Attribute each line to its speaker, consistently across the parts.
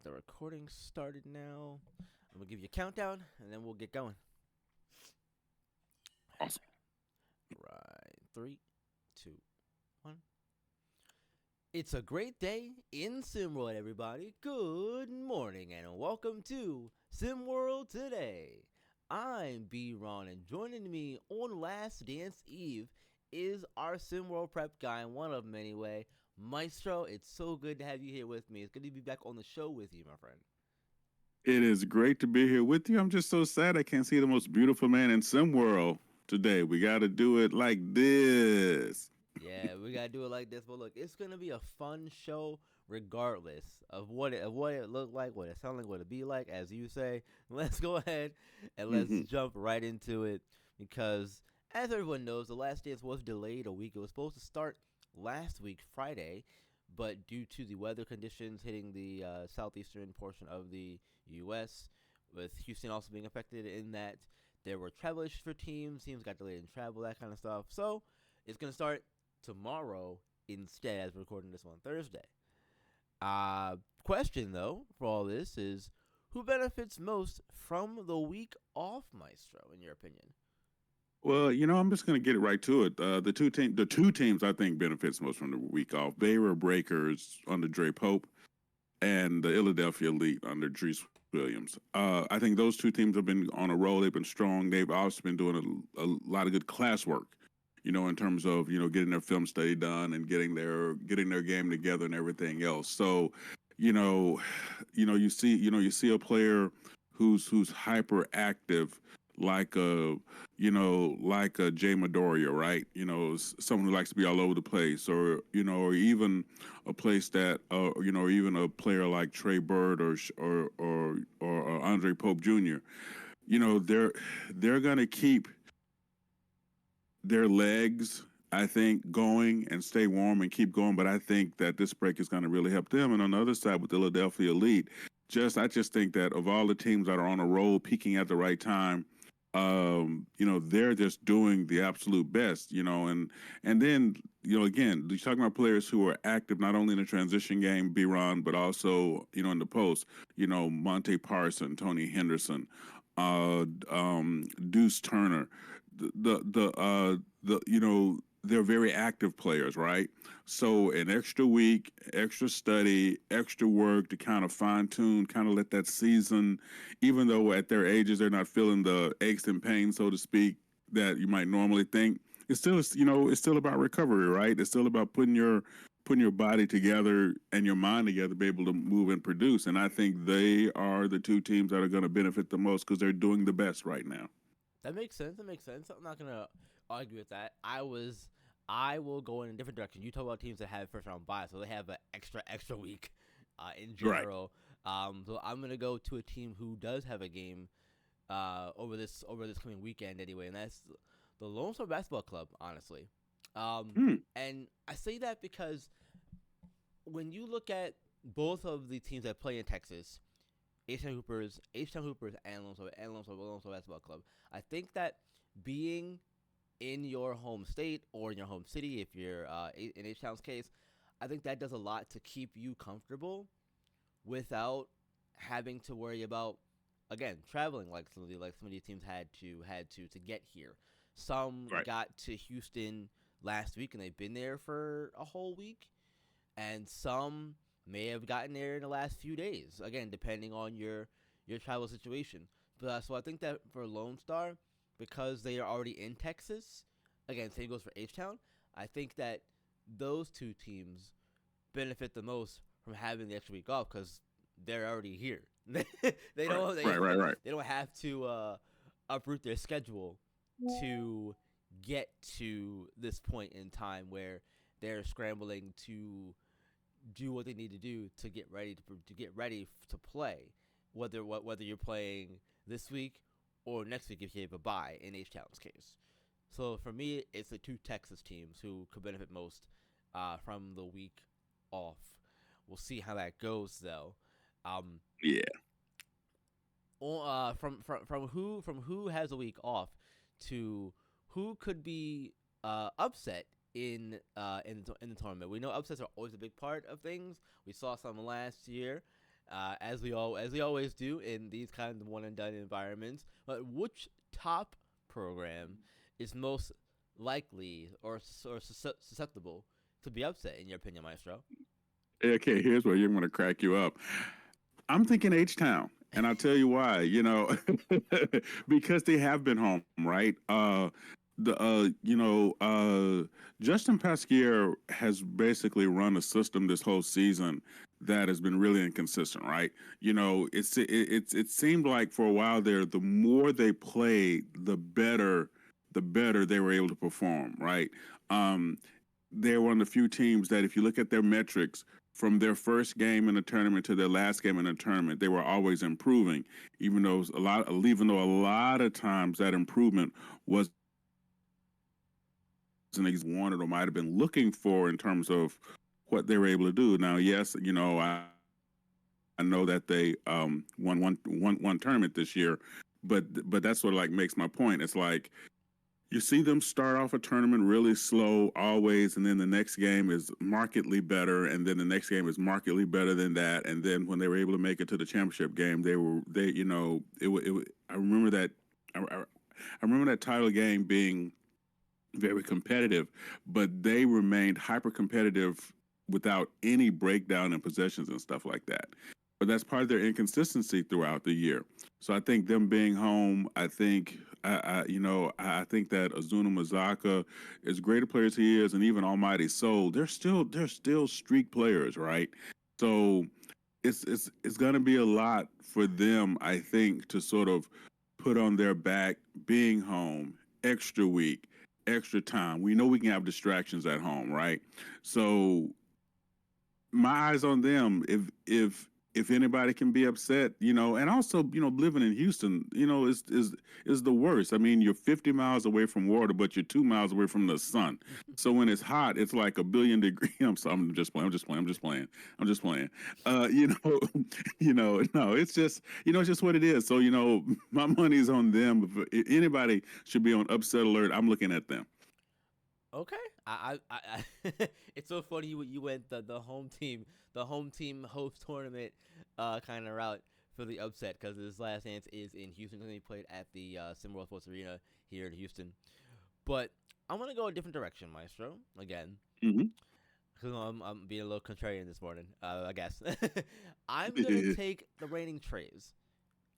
Speaker 1: The recording started now. I'm gonna give you a countdown, and then we'll get going.
Speaker 2: Awesome.
Speaker 1: Right, 3, 2, 1. It's a great day in SimWorld, everybody. Good morning, and welcome to SimWorld Today. I'm B-Ron, and joining me on Last Dance Eve is our SimWorld prep guy, and one of them anyway, Maestro. It's so good to have you here with me. It's good to be back on the show with you, my friend.
Speaker 2: It is great to be here with you. I'm just so sad I can't see the most beautiful man in SimWorld today. We got to do it like this.
Speaker 1: Yeah, we gotta do it like this. But look, it's gonna be a fun show, regardless of what it looked like, what it sounded like, what it be like. As you say, let's go ahead and let's
Speaker 2: Hmm.
Speaker 1: jump right into it because, as everyone knows, the Last Dance was delayed a week. It was supposed to start last week, Friday, but due to the weather conditions hitting the southeastern portion of the U.S., with Houston also being affected in that there were travel issues for teams got delayed in travel, that kind of stuff. So it's gonna start tomorrow instead, as we're recording this on Thursday. Question though for all this is, who benefits most from the week off, Maestro, in your opinion?
Speaker 2: Well, I'm just going to get it right to it. The two teams I think benefits most from the week off. Baylor Breakers under Dre Pope and the Philadelphia Elite under Dries Williams. I think those two teams have been on a roll. They've been strong. They've also been doing a lot of good classwork, in terms of getting their film study done and getting their game together and everything else. So, you know, you see a player who's hyperactive, like a Jay Midoriya, right? Someone who likes to be all over the place, or even a place that, or even a player like Trey Bird or Andre Pope Jr. They're gonna keep their legs, I think, going and stay warm and keep going. But I think that this break is going to really help them. And on the other side with the Philadelphia Elite, I just think that of all the teams that are on a roll, peaking at the right time, they're just doing the absolute best, and then, again, you're talking about players who are active not only in the transition game, B-Ron, but also, in the post, Monte Parson, Tony Henderson, Deuce Turner, they're very active players, right? So an extra week, extra study, extra work to kind of fine tune, kind of let that season, even though at their ages they're not feeling the aches and pains, so to speak, that you might normally think. It's still about recovery, right? It's still about putting your body together and your mind together to be able to move and produce. And I think they are the two teams that are going to benefit the most because they're doing the best right now.
Speaker 1: That makes sense. That makes sense. I'm not gonna argue with that. I will go in a different direction. You talk about teams that have first round bye, so they have an extra week, in
Speaker 2: Right.
Speaker 1: general. So I'm gonna go to a team who does have a game, over this coming weekend anyway, and that's the Lone Star Basketball Club. Honestly, um,
Speaker 2: Hmm.
Speaker 1: and I say that because when you look at both of the teams that play in Texas, H-Town Hoopers, Lone Star Basketball Club, I think that being in your home state or in your home city, if you're in H Town's case, I think that does a lot to keep you comfortable without having to worry about, again, traveling like some of these teams had to get here. Some
Speaker 2: Right.
Speaker 1: got to Houston last week and they've been there for a whole week, and some may have gotten there in the last few days. Again, depending on your travel situation. But so I think that for Lone Star, because they are already in Texas, again, same goes for H Town. I think that those two teams benefit the most from having the extra week off because they're already here. they
Speaker 2: Right.
Speaker 1: don't they,
Speaker 2: Right. Right. Right.
Speaker 1: they don't have to uproot their schedule to get to this point in time where they're scrambling to do what they need to do to get ready to play, whether you're playing this week or next week if you have a bye in H Town's case. So for me, it's the two Texas teams who could benefit most from the week off. We'll see how that goes though. Um,
Speaker 2: Yeah.
Speaker 1: from who has a week off to who could be upset in the tournament. We know upsets are always a big part of things. We saw some last year, as we always do in these kinds of one and done environments. But which top program is most likely or susceptible to be upset in your opinion, Maestro?
Speaker 2: Okay, here's where you're going to crack you up. I'm thinking H Town, and I'll tell you why. Because they have been home, right? Justin Pasquier has basically run a system this whole season that has been really inconsistent, right? It seemed like for a while there, the more they played, the better they were able to perform, right? Um, they're one of the few teams that, if you look at their metrics, from their first game in the tournament to their last game in the tournament, they were always improving. Even though a lot of times that improvement wasn't wanted or might have been looking for in terms of what they were able to do. Now, yes, I know that they won one tournament this year, but that's what like makes my point. It's like you see them start off a tournament really slow always, and then the next game is markedly better, and then the next game is markedly better than that, and then when they were able to make it to the championship game, I remember that I remember that title game being very competitive, but they remained hyper competitive without any breakdown in possessions and stuff like that. But that's part of their inconsistency throughout the year. So I think them being home, I think that Azuna Mazaka, as great a player as he is, and even Almighty Soul, they're still streak players, right? So it's going to be a lot for them, I think, to sort of put on their back being home, extra week, extra time. We know we can have distractions at home, right? So my eyes on them. If anybody can be upset, and also, living in Houston, is the worst. I mean, you're 50 miles away from water, but you're 2 miles away from the sun. So when it's hot, it's like a billion degree. I'm sorry, I'm just playing. I'm just playing. I'm just playing. I'm just playing. No, it's just, it's just what it is. So my money's on them. If anybody should be on upset alert, I'm looking at them.
Speaker 1: Okay, it's so funny you went the home team host tournament kind of route for the upset because this last dance is in Houston. Going to be played at the SimWorld Sports Arena here in Houston. But I'm gonna go a different direction, Maestro. Again,
Speaker 2: Hmm.
Speaker 1: because I'm being a little contrarian this morning. I guess I'm gonna take the reigning trays,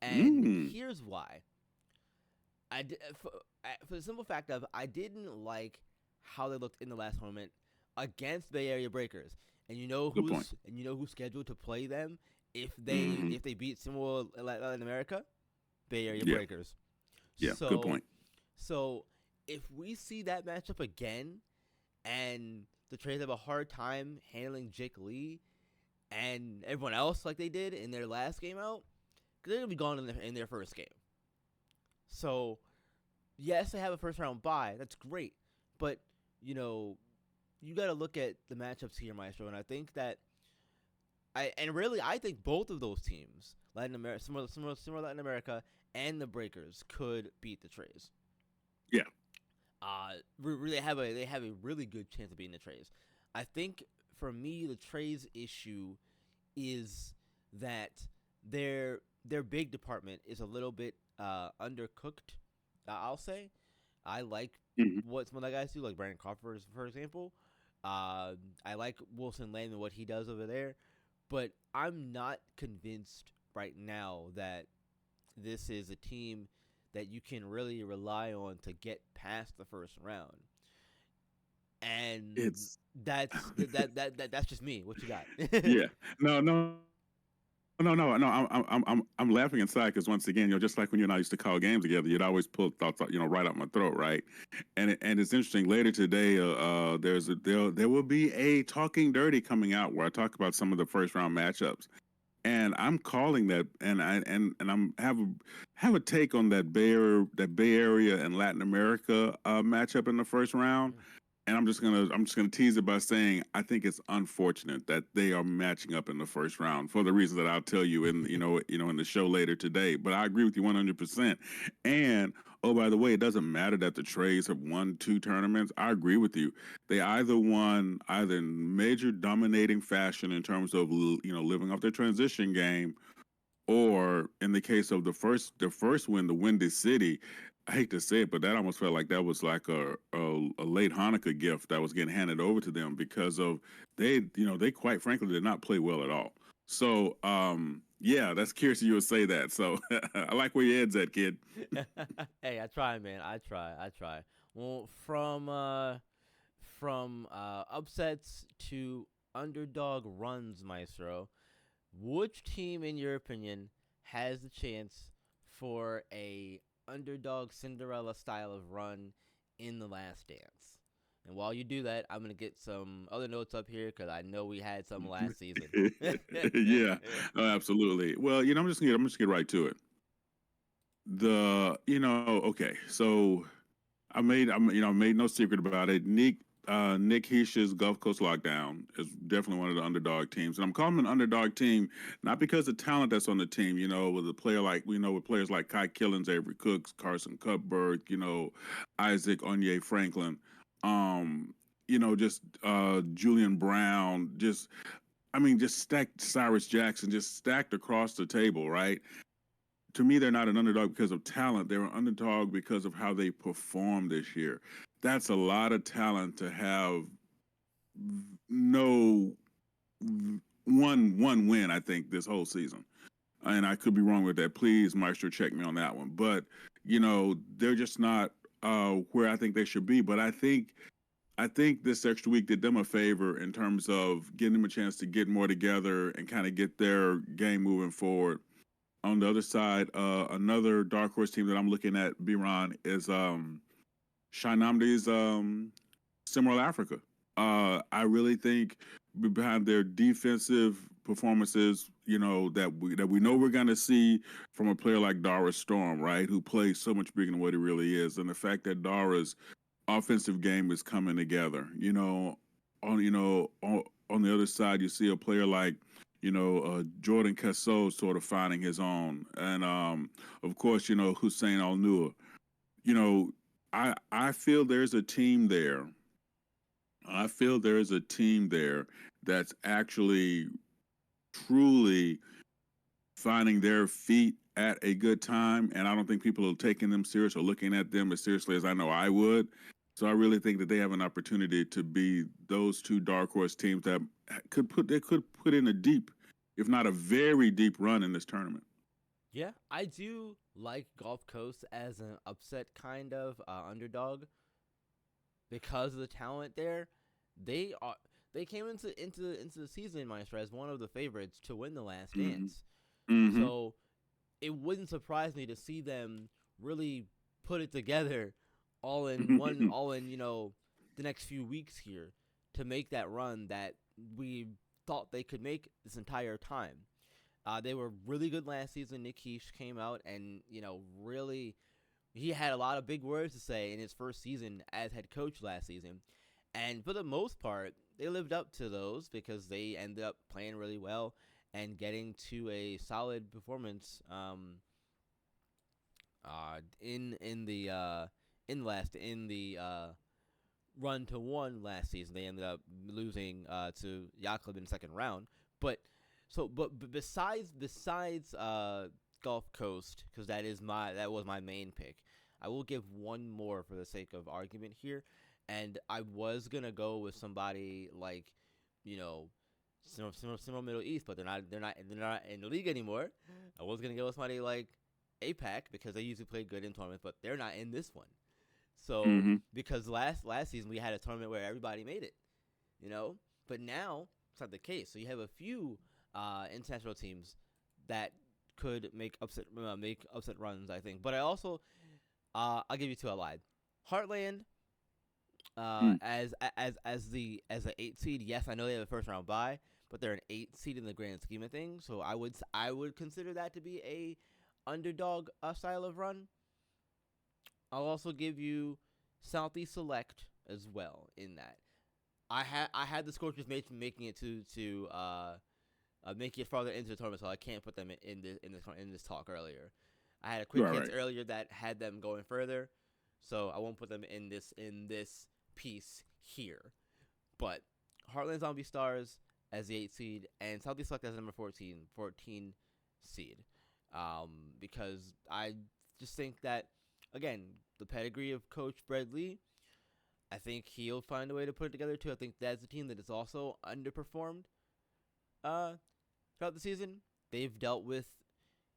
Speaker 1: and
Speaker 2: Mm.
Speaker 1: here's why. For the simple fact of I didn't like how they looked in the last tournament against Bay Area Breakers, and
Speaker 2: Good point.
Speaker 1: you know who's scheduled to play them
Speaker 2: Hmm.
Speaker 1: if they beat SimWorld Latin America, Bay Area
Speaker 2: Yeah.
Speaker 1: Breakers.
Speaker 2: Yeah. Good
Speaker 1: So
Speaker 2: point.
Speaker 1: so if we see that matchup again, and the Trays have a hard time handling Jake Lee and everyone else like they did in their last game out, they're gonna be gone in their first game. So yes, they have a first round bye. That's great, but you know you got to look at the matchups here, Maestro. And I think that I think both of those teams, Latin America, similar Latin America, and the Breakers could beat the Trays.
Speaker 2: Yeah.
Speaker 1: Really they have a really good chance of beating the Trays. I think for me the Trays issue is that their big department is a little bit undercooked. I'll say I like
Speaker 2: Hmm.
Speaker 1: what some of the guys do, like Brandon Crawford, for example. I like Wilson Lamb and what he does over there, but I'm not convinced right now that this is a team that you can really rely on to get past the first round. And
Speaker 2: It's
Speaker 1: that's just me. What you got?
Speaker 2: yeah. No, no, no. I'm laughing inside because once again, just like when you and I used to call games together, you'd always pull thoughts, right out my throat, right? And it's interesting. Later today, there will be a Talking Dirty coming out where I talk about some of the first round matchups, and I'm calling that, and I'm have a take on that Bay Area and Latin America matchup in the first round. and I'm just gonna tease it by saying I think it's unfortunate that they are matching up in the first round for the reasons that I'll tell you in in the show later today. But I agree with you 100%. And oh, by the way, it doesn't matter that the Trays have won two tournaments. I agree with you. They either won either in major dominating fashion in terms of living off their transition game, or in the case of the first win, the Windy City, I hate to say it, but that almost felt like that was like a late Hanukkah gift that was getting handed over to them because of they quite frankly did not play well at all. So yeah, that's curious you would say that. So I like where your head's at, kid.
Speaker 1: Hey, I try, man. I try. Well, from upsets to underdog runs, Maestro. Which team, in your opinion, has the chance for a underdog Cinderella style of run in the Last Dance? And while you do that, I'm gonna get some other notes up here because I know we had some last season.
Speaker 2: Yeah, absolutely. Well, I'm just gonna get right to it. Okay, so I made no secret about it. Nick Heish's Gulf Coast Lockdown is definitely one of the underdog teams, and I'm calling them an underdog team not because of the talent that's on the team. With a player like with players like Kai Killens, Avery Cooks, Carson Cupberg, Isaac Onye Franklin, just Julian Brown, just stacked Cyrus Jackson, just stacked across the table, right? To me, they're not an underdog because of talent. They're an underdog because of how they performed this year. That's a lot of talent to have no one win. I think this whole season, and I could be wrong with that. Please, Maestro, check me on that one. But they're just not where I think they should be. But I think this extra week did them a favor in terms of getting them a chance to get more together and kind of get their game moving forward. On the other side, another dark horse team that I'm looking at, Biron, is Shinamdi's SimWorld Africa. I really think behind their defensive performances, that we know we're going to see from a player like Dara Storm, right, who plays so much bigger than what he really is, and the fact that Dara's offensive game is coming together. On the other side, you see a player like Jordan Casso sort of finding his own, and of course, Hussein Al Nur. You know, I feel there's a team there. I feel there is a team there that's actually truly finding their feet at a good time, and I don't think people are taking them serious or looking at them as seriously as I know I would. So I really think that they have an opportunity to be those two dark horse teams that could put in a deep, if not a very deep run in this tournament.
Speaker 1: Yeah, I do like Gulf Coast as an upset kind of underdog because of the talent there. They are they came into the season, Maestro, as one of the favorites to win the Last
Speaker 2: Mm-hmm.
Speaker 1: Dance.
Speaker 2: Mm-hmm.
Speaker 1: So it wouldn't surprise me to see them really put it together all in the next few weeks here to make that run that we thought they could make this entire time. They were really good last season. Nick Keish came out and really he had a lot of big words to say in his first season as head coach last season, and for the most part, they lived up to those because they ended up playing really well and getting to a solid performance in the run to one last season. They ended up losing to Yaklub in the second round. But but besides Gulf Coast, because that was my main pick. I will give one more for the sake of argument here, and I was gonna go with somebody like, you know, similar Middle East, but they're not in the league anymore. I was gonna go with somebody like APAC because they usually play good in tournaments, but they're not in this one. So
Speaker 2: Mm-hmm.
Speaker 1: because last season we had a tournament where everybody made it, but now it's not the case. So you have a few international teams that could make upset runs, I think. But I also I'll give you two. I lied. Heartland as the 8 seed. Yes, I know they have a first round bye, but they're an 8 seed in the grand scheme of things. So I would consider that to be a underdog style of run. I'll also give you Southeast Select as well. In that, I had the Scorchers making it making it farther into the tournament, so I can't put them in this talk earlier. I had a quick hint earlier that had them going further, so I won't put them in this piece here. But Heartland Zombie Stars as the 8 seed and Southeast Select as number 14 seed. Because I just think that, again, the pedigree of Coach Brad Lee, I think he'll find a way to put it together too. I think that's a team that is also underperformed throughout the season. They've dealt with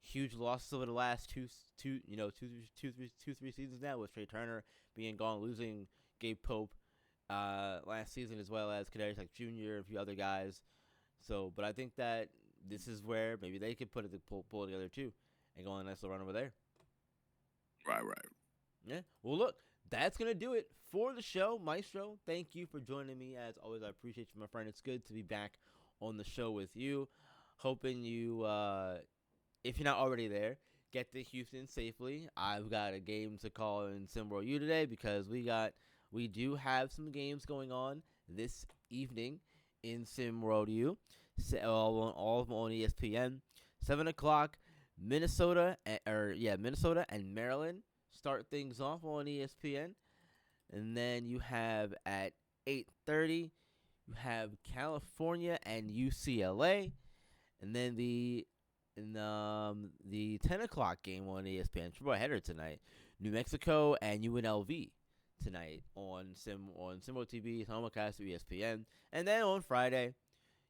Speaker 1: huge losses over the last three seasons now, with Trey Turner being gone, losing Gabe Pope last season, as well as Kadarius Tech Jr. and a few other guys. So, but I think that this is where maybe they could pull it together too and go on a nice little run over there.
Speaker 2: Right.
Speaker 1: Yeah. Well, look, that's going to do it for the show. Maestro, thank you for joining me. As always, I appreciate you, my friend. It's good to be back on the show with you. Hoping you, if you're not already there, get to Houston safely. I've got a game to call in SimWorld U today because we do have some games going on this evening in SimWorld U. All of them on ESPN. 7 o'clock, Minnesota and Maryland start things off on ESPN. And then you have at 8:30, you have California and UCLA. And then the 10 o'clock game on ESPN, triple header tonight, New Mexico and UNLV tonight on SimWorld TV, simulcast through ESPN. And then on Friday,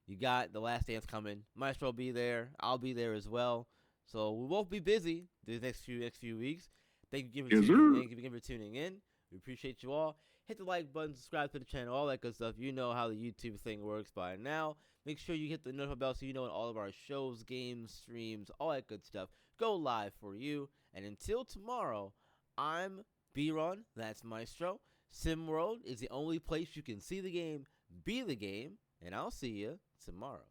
Speaker 1: you got The Last Dance coming. Maestro will be there. I'll be there as well. So we won't be busy these next few weeks. Thank you for tuning in. We appreciate you all. Hit the like button, subscribe to the channel, all that good stuff. You know how the YouTube thing works by now. Make sure you hit the notification bell so you know when all of our shows, games, streams, all that good stuff go live for you. And until tomorrow, I'm B-Ron. That's Maestro. SimWorld is the only place you can see the game, be the game, and I'll see you tomorrow.